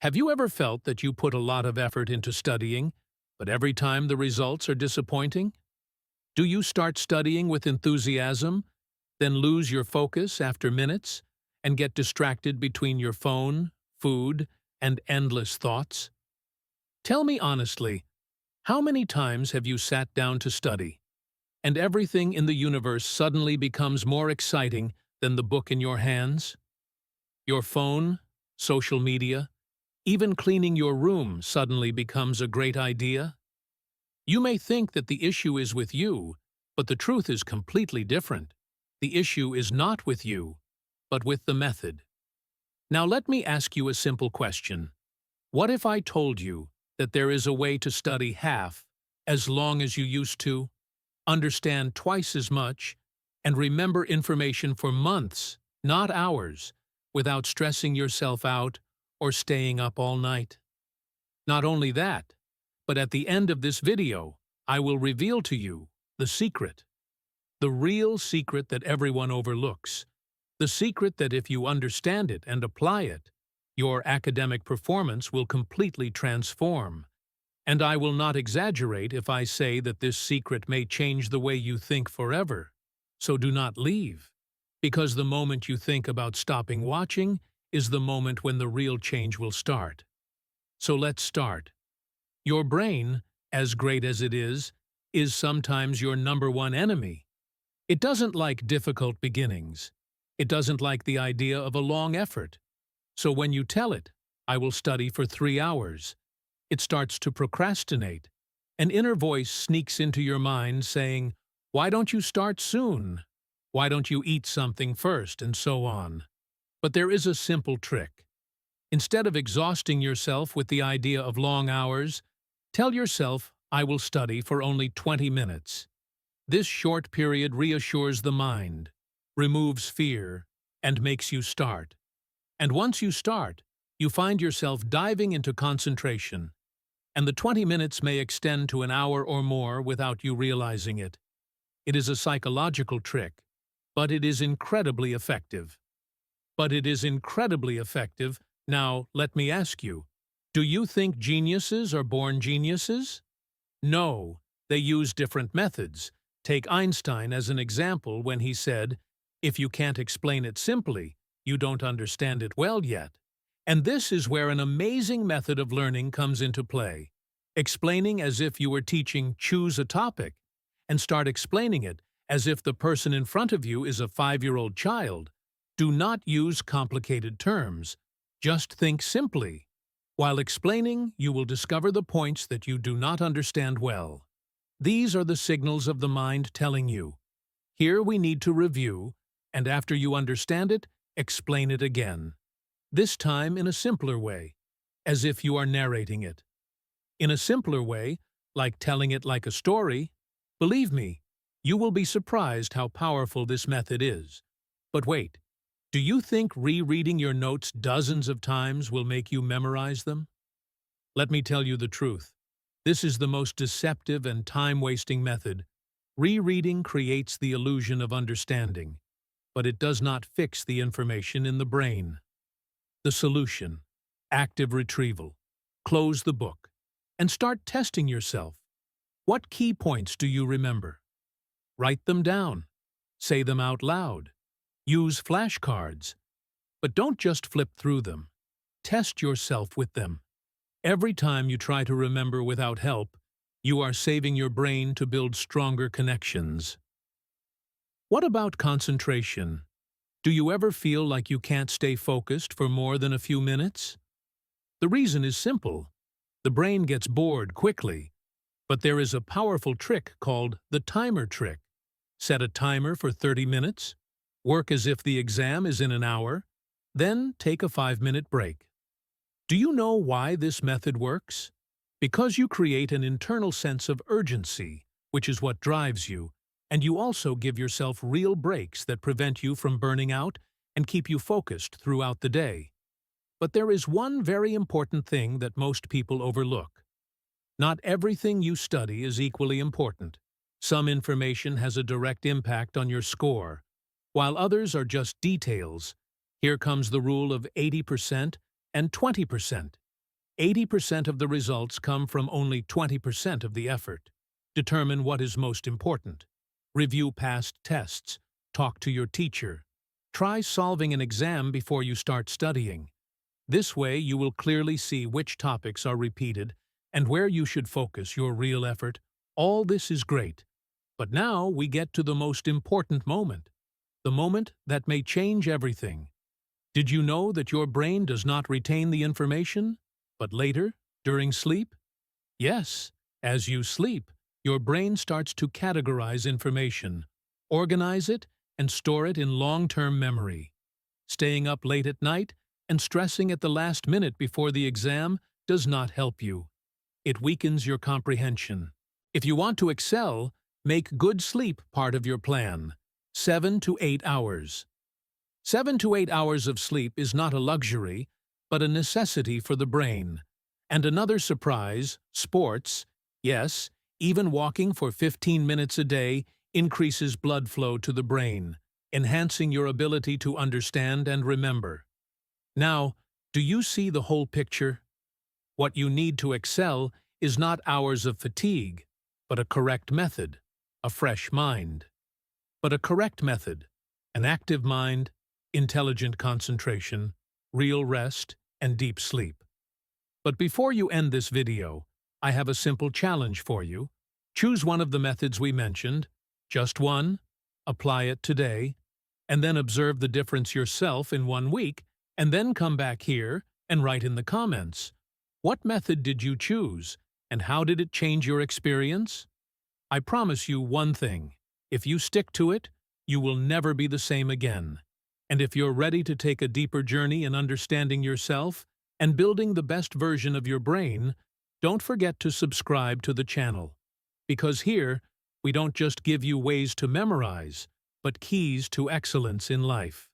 Have you ever felt that you put a lot of effort into studying, but every time the results are disappointing? Do you start studying with enthusiasm, then lose your focus after minutes, and get distracted between your phone, food, and endless thoughts? Tell me honestly, how many times have you sat down to study, and everything in the universe suddenly becomes more exciting than the book in your hands? Your phone, social media, even cleaning your room suddenly becomes a great idea? You may think that the issue is with you, but the truth is completely different. The issue is not with you, but with the method. Now let me ask you a simple question. What if I told you that there is a way to study half as long as you used to, understand twice as much, and remember information for months, not hours, without stressing yourself out or staying up all night? Not only that, but at the end of this video, I will reveal to you the secret. The real secret that everyone overlooks. The secret that if you understand it and apply it, your academic performance will completely transform. And I will not exaggerate if I say that this secret may change the way you think forever. So do not leave, because the moment you think about stopping watching is the moment when the real change will start. So let's start. Your brain, as great as it is sometimes your number one enemy. It doesn't like difficult beginnings. It doesn't like the idea of a long effort. So when you tell it, I will study for 3 hours, it starts to procrastinate. An inner voice sneaks into your mind saying, why don't you start soon? Why don't you eat something first? And so on. But there is a simple trick. Instead of exhausting yourself with the idea of long hours, tell yourself, I will study for only 20 minutes. This short period reassures the mind, removes fear, and makes you start. And once you start, you find yourself diving into concentration, and the 20 minutes may extend to an hour or more without you realizing it. It is a psychological trick, but it is incredibly effective. Now, let me ask you, do you think geniuses are born geniuses? No, they use different methods. Take Einstein as an example when he said, if you can't explain it simply, you don't understand it well yet. And this is where an amazing method of learning comes into play. Explaining as if you were teaching choose a topic, and start explaining it as if the person in front of you is a 5-year-old child. Do not use complicated terms. Just think simply. While explaining, you will discover the points that you do not understand well. These are the signals of the mind telling you, here we need to review, and after you understand it, explain it again. This time in a simpler way, as if you are narrating it. In a simpler way, like telling it like a story. Believe me, you will be surprised how powerful this method is. But wait, do you think rereading your notes dozens of times will make you memorize them? Let me tell you the truth. This is the most deceptive and time-wasting method. Rereading creates the illusion of understanding, but it does not fix the information in the brain. The solution: active retrieval. Close the book and start testing yourself. What key points do you remember? Write them down. Say them out loud. Use flashcards. But don't just flip through them. Test yourself with them. Every time you try to remember without help, you are saving your brain to build stronger connections. What about concentration? Do you ever feel like you can't stay focused for more than a few minutes? The reason is simple. The brain gets bored quickly. But there is a powerful trick called the timer trick. Set a timer for 30 minutes. Work as if the exam is in an hour. Then take a 5-minute break. Do you know why this method works? Because you create an internal sense of urgency, which is what drives you, and you also give yourself real breaks that prevent you from burning out and keep you focused throughout the day. But there is one very important thing that most people overlook. Not everything you study is equally important. Some information has a direct impact on your score, while others are just details. Here comes the rule of 80% and 20%. 80% of the results come from only 20% of the effort. Determine what is most important. Review past tests. Talk to your teacher. Try solving an exam before you start studying. This way, you will clearly see which topics are repeated and where you should focus your real effort. All this is great. But now we get to the most important moment. The moment that may change everything. Did you know that your brain does not retain the information, but later, during sleep? Yes, as you sleep, your brain starts to categorize information, organize it, and store it in long-term memory. Staying up late at night and stressing at the last minute before the exam does not help you. It weakens your comprehension. If you want to excel, make good sleep part of your plan. 7 to 8 hours. 7 to 8 hours of sleep is not a luxury, but a necessity for the brain. And another surprise, sports, yes, even walking for 15 minutes a day increases blood flow to the brain, enhancing your ability to understand and remember. Now, do you see the whole picture? What you need to excel is not hours of fatigue, but a correct method, a fresh mind. But a correct method, an active mind, intelligent concentration, real rest, and deep sleep. But before you end this video, I have a simple challenge for you. Choose one of the methods we mentioned, just one, apply it today, and then observe the difference yourself in 1 week, and then come back here and write in the comments. What method did you choose, and how did it change your experience? I promise you one thing. If you stick to it, you will never be the same again. And if you're ready to take a deeper journey in understanding yourself and building the best version of your brain, don't forget to subscribe to the channel. Because here, we don't just give you ways to memorize, but keys to excellence in life.